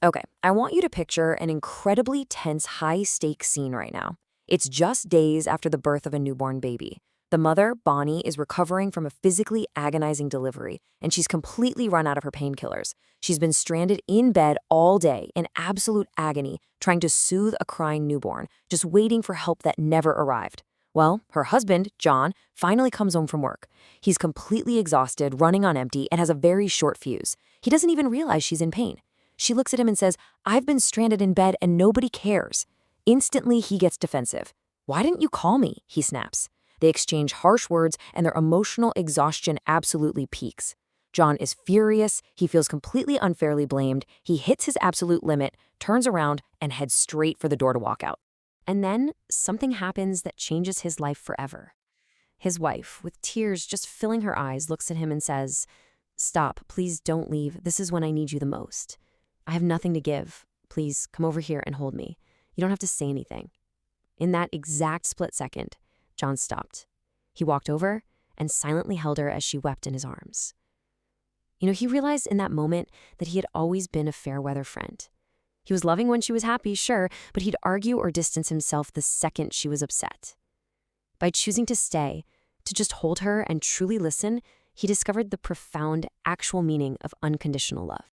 Okay, I want you to picture an incredibly tense, high-stakes scene right now. It's just days after the birth of a newborn baby. The mother, Bonnie, is recovering from a physically agonizing delivery, and she's completely run out of her painkillers. She's been stranded in bed all day in absolute agony, trying to soothe a crying newborn, just waiting for help that never arrived. Well, her husband, John, finally comes home from work. He's completely exhausted, running on empty, and has a very short fuse. He doesn't even realize she's in pain. She looks at him and says, "I've been stranded in bed and nobody cares." Instantly, he gets defensive. "Why didn't you call me?" he snaps. They exchange harsh words, and their emotional exhaustion absolutely peaks. John is furious. He feels completely unfairly blamed. He hits his absolute limit, turns around, and heads straight for the door to walk out. And then something happens that changes his life forever. His wife, with tears just filling her eyes, looks at him and says, "Stop, please don't leave. This is when I need you the most. I have nothing to give. Please come over here and hold me. You don't have to say anything." In that exact split second, John stopped. He walked over and silently held her as she wept in his arms. He realized in that moment that he had always been a fair-weather friend. He was loving when she was happy, sure, but he'd argue or distance himself the second she was upset. By choosing to stay, to just hold her and truly listen, he discovered the profound, actual meaning of unconditional love.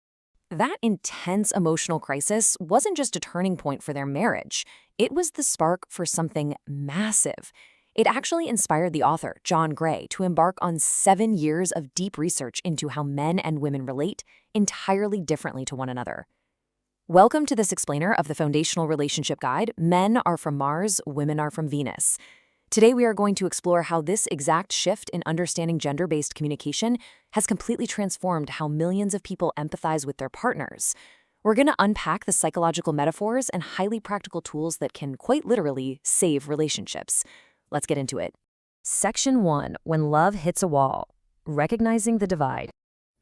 That intense emotional crisis wasn't just a turning point for their marriage. It was the spark for something massive. It actually inspired the author, John Gray, to embark on 7 years of deep research into how men and women relate entirely differently to one another. Welcome to this explainer of the Foundational Relationship Guide, Men Are From Mars, Women Are From Venus. Today we are going to explore how this exact shift in understanding gender-based communication has completely transformed how millions of people empathize with their partners. We're going to unpack the psychological metaphors and highly practical tools that can quite literally save relationships. Let's get into it. Section 1, When Love Hits a Wall, Recognizing the Divide.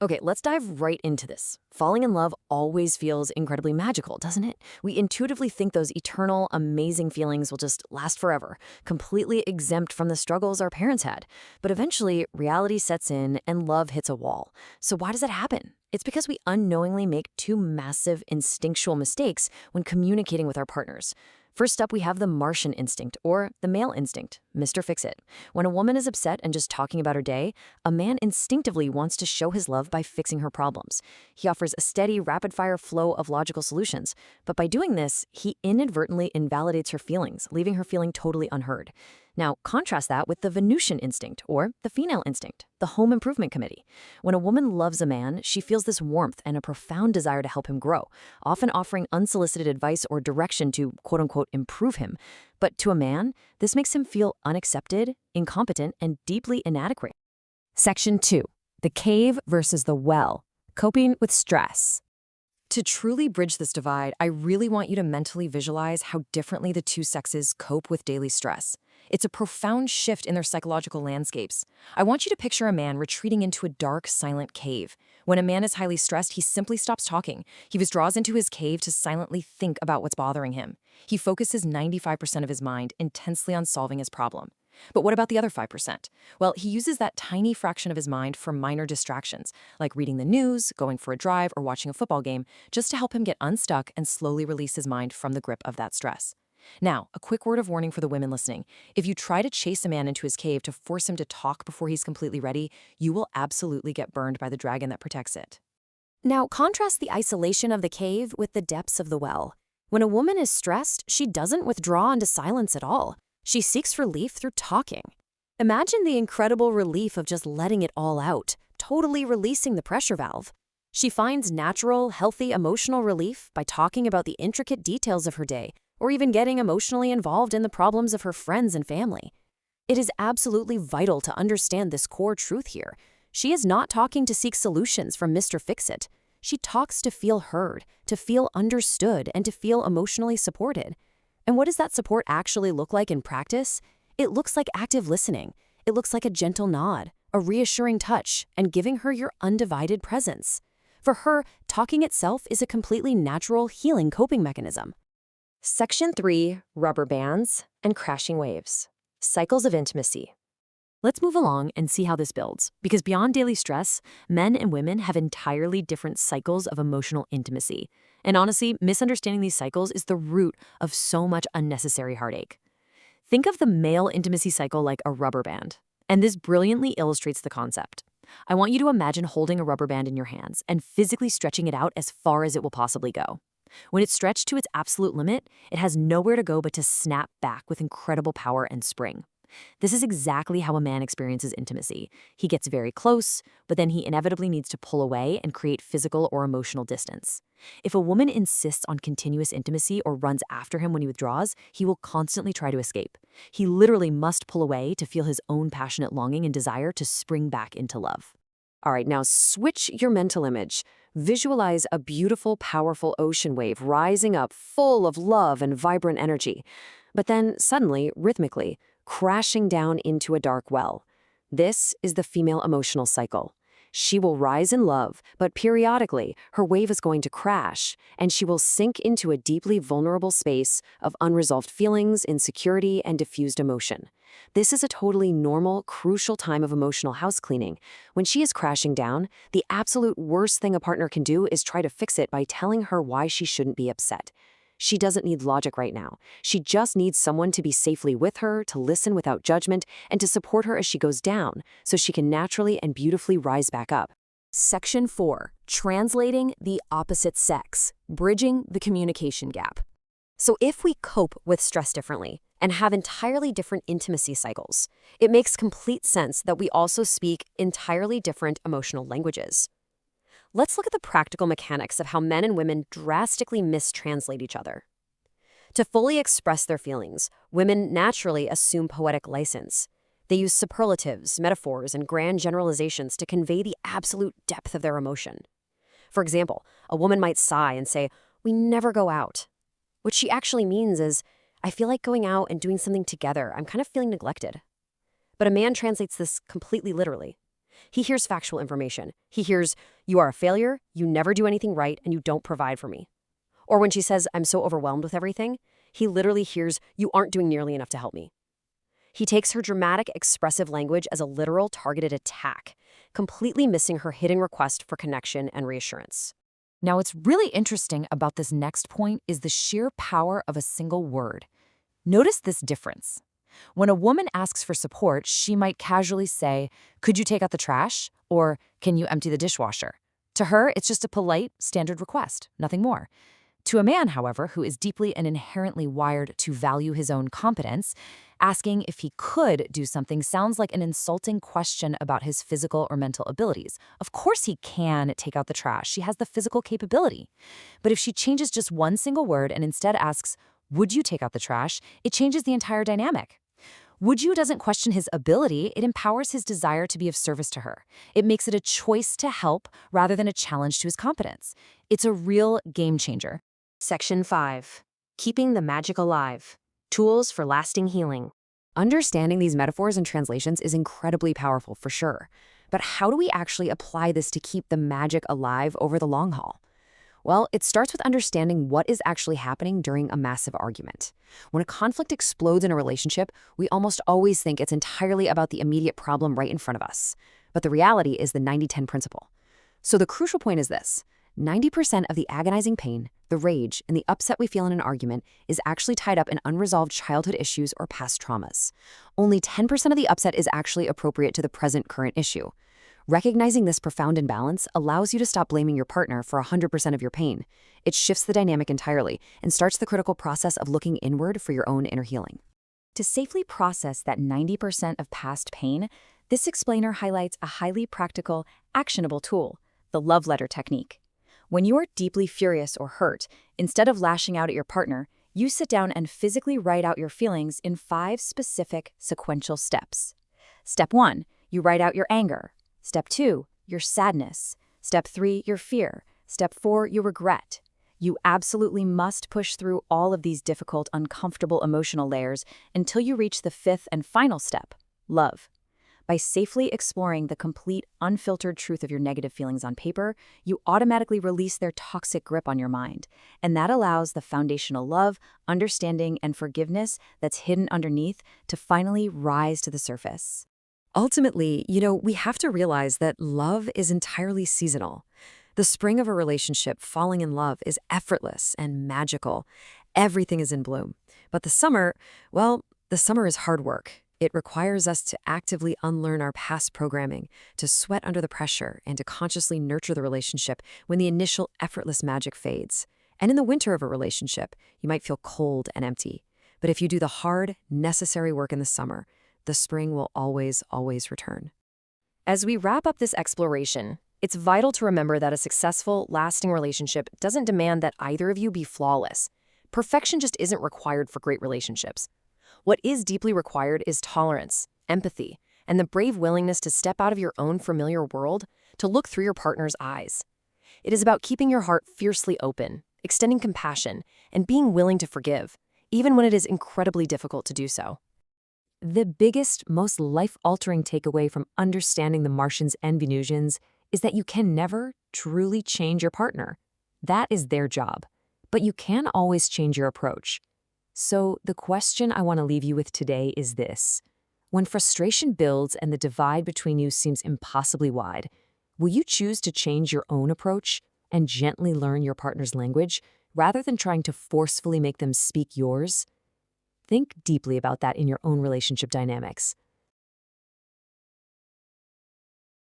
Okay, let's dive right into this. Falling in love always feels incredibly magical, doesn't it? We intuitively think those eternal, amazing feelings will just last forever, completely exempt from the struggles our parents had. But eventually, reality sets in and love hits a wall. So why does that happen? It's because we unknowingly make two massive instinctual mistakes when communicating with our partners. First up, we have the Martian instinct, or the male instinct, Mr. Fix-It. When a woman is upset and just talking about her day, a man instinctively wants to show his love by fixing her problems. He offers a steady, rapid-fire flow of logical solutions. But by doing this, he inadvertently invalidates her feelings, leaving her feeling totally unheard. Now, contrast that with the Venusian instinct, or the female instinct, the home improvement committee. When a woman loves a man, she feels this warmth and a profound desire to help him grow, often offering unsolicited advice or direction to, quote-unquote, improve him. But to a man, this makes him feel unaccepted, incompetent, and deeply inadequate. Section 2. The cave versus the well. Coping with stress. To truly bridge this divide, I really want you to mentally visualize how differently the two sexes cope with daily stress. It's a profound shift in their psychological landscapes. I want you to picture a man retreating into a dark, silent cave. When a man is highly stressed, he simply stops talking. He withdraws into his cave to silently think about what's bothering him. He focuses 95% of his mind intensely on solving his problem. But what about the other 5%? Well, he uses that tiny fraction of his mind for minor distractions, like reading the news, going for a drive, or watching a football game, just to help him get unstuck and slowly release his mind from the grip of that stress. Now, a quick word of warning for the women listening. If you try to chase a man into his cave to force him to talk before he's completely ready, you will absolutely get burned by the dragon that protects it. Now, contrast the isolation of the cave with the depths of the well. When a woman is stressed, she doesn't withdraw into silence at all. She seeks relief through talking. Imagine the incredible relief of just letting it all out, totally releasing the pressure valve. She finds natural, healthy emotional relief by talking about the intricate details of her day, or even getting emotionally involved in the problems of her friends and family. It is absolutely vital to understand this core truth here. She is not talking to seek solutions from Mr. Fix-It. She talks to feel heard, to feel understood, and to feel emotionally supported. And what does that support actually look like in practice? It looks like active listening. It looks like a gentle nod, a reassuring touch, and giving her your undivided presence. For her, talking itself is a completely natural healing coping mechanism. Section 3, Rubber Bands and Crashing Waves. Cycles of Intimacy. Let's move along and see how this builds, because beyond daily stress, men and women have entirely different cycles of emotional intimacy. And honestly, misunderstanding these cycles is the root of so much unnecessary heartache. Think of the male intimacy cycle like a rubber band. And this brilliantly illustrates the concept. I want you to imagine holding a rubber band in your hands and physically stretching it out as far as it will possibly go. When it's stretched to its absolute limit, it has nowhere to go but to snap back with incredible power and spring. This is exactly how a man experiences intimacy. He gets very close, but then he inevitably needs to pull away and create physical or emotional distance. If a woman insists on continuous intimacy or runs after him when he withdraws, he will constantly try to escape. He literally must pull away to feel his own passionate longing and desire to spring back into love. All right, now switch your mental image. Visualize a beautiful, powerful ocean wave rising up full of love and vibrant energy, but then suddenly, rhythmically, crashing down into a dark well. This is the female emotional cycle. She will rise in love, but periodically, her wave is going to crash, and she will sink into a deeply vulnerable space of unresolved feelings, insecurity, and diffused emotion. This is a totally normal, crucial time of emotional house cleaning. When she is crashing down, the absolute worst thing a partner can do is try to fix it by telling her why she shouldn't be upset. She doesn't need logic right now. She just needs someone to be safely with her, to listen without judgment, and to support her as she goes down, so she can naturally and beautifully rise back up. Section 4. Translating the opposite sex, bridging the communication gap. So if we cope with stress differently and have entirely different intimacy cycles, it makes complete sense that we also speak entirely different emotional languages. Let's look at the practical mechanics of how men and women drastically mistranslate each other. To fully express their feelings, women naturally assume poetic license. They use superlatives, metaphors, and grand generalizations to convey the absolute depth of their emotion. For example, a woman might sigh and say, "We never go out." What she actually means is, "I feel like going out and doing something together. I'm kind of feeling neglected." But a man translates this completely literally. He hears factual information. He hears, "You are a failure, you never do anything right, and you don't provide for me." Or when she says, "I'm so overwhelmed with everything," he literally hears, "You aren't doing nearly enough to help me." He takes her dramatic, expressive language as a literal, targeted attack, completely missing her hidden request for connection and reassurance. Now, what's really interesting about this next point is the sheer power of a single word. Notice this difference. When a woman asks for support, she might casually say, "Could you take out the trash?" Or, "Can you empty the dishwasher?" To her, it's just a polite, standard request, nothing more. To a man, however, who is deeply and inherently wired to value his own competence, asking if he could do something sounds like an insulting question about his physical or mental abilities. Of course he can take out the trash. She has the physical capability. But if she changes just one single word and instead asks, "Would you take out the trash?" it changes the entire dynamic. "Would you" doesn't question his ability, it empowers his desire to be of service to her. It makes it a choice to help rather than a challenge to his competence. It's a real game changer. Section 5. Keeping the magic alive. Tools for lasting healing. Understanding these metaphors and translations is incredibly powerful for sure. But how do we actually apply this to keep the magic alive over the long haul? Well, it starts with understanding what is actually happening during a massive argument. When a conflict explodes in a relationship, we almost always think it's entirely about the immediate problem right in front of us. But the reality is the 90-10 principle. So the crucial point is this: 90% of the agonizing pain, the rage, and the upset we feel in an argument is actually tied up in unresolved childhood issues or past traumas. Only 10% of the upset is actually appropriate to the present current issue. Recognizing this profound imbalance allows you to stop blaming your partner for 100% of your pain. It shifts the dynamic entirely and starts the critical process of looking inward for your own inner healing. To safely process that 90% of past pain, this explainer highlights a highly practical, actionable tool, the love letter technique. When you are deeply furious or hurt, instead of lashing out at your partner, you sit down and physically write out your feelings in 5 specific sequential steps. Step 1, you write out your anger. Step 2, your sadness. Step 3, your fear. Step 4, your regret. You absolutely must push through all of these difficult, uncomfortable emotional layers until you reach the 5th and final step, love. By safely exploring the complete, unfiltered truth of your negative feelings on paper, you automatically release their toxic grip on your mind. And that allows the foundational love, understanding, and forgiveness that's hidden underneath to finally rise to the surface. Ultimately, we have to realize that love is entirely seasonal. The spring of a relationship, falling in love, is effortless and magical. Everything is in bloom. But the summer, well, the summer is hard work. It requires us to actively unlearn our past programming, to sweat under the pressure, and to consciously nurture the relationship when the initial effortless magic fades. And in the winter of a relationship, you might feel cold and empty. But if you do the hard, necessary work in the summer, the spring will always, always return. As we wrap up this exploration, it's vital to remember that a successful, lasting relationship doesn't demand that either of you be flawless. Perfection just isn't required for great relationships. What is deeply required is tolerance, empathy, and the brave willingness to step out of your own familiar world to look through your partner's eyes. It is about keeping your heart fiercely open, extending compassion, and being willing to forgive, even when it is incredibly difficult to do so. The biggest, most life-altering takeaway from understanding the Martians and Venusians is that you can never truly change your partner. That is their job. But you can always change your approach. So the question I want to leave you with today is this. When frustration builds and the divide between you seems impossibly wide, will you choose to change your own approach and gently learn your partner's language rather than trying to forcefully make them speak yours? Think deeply about that in your own relationship dynamics.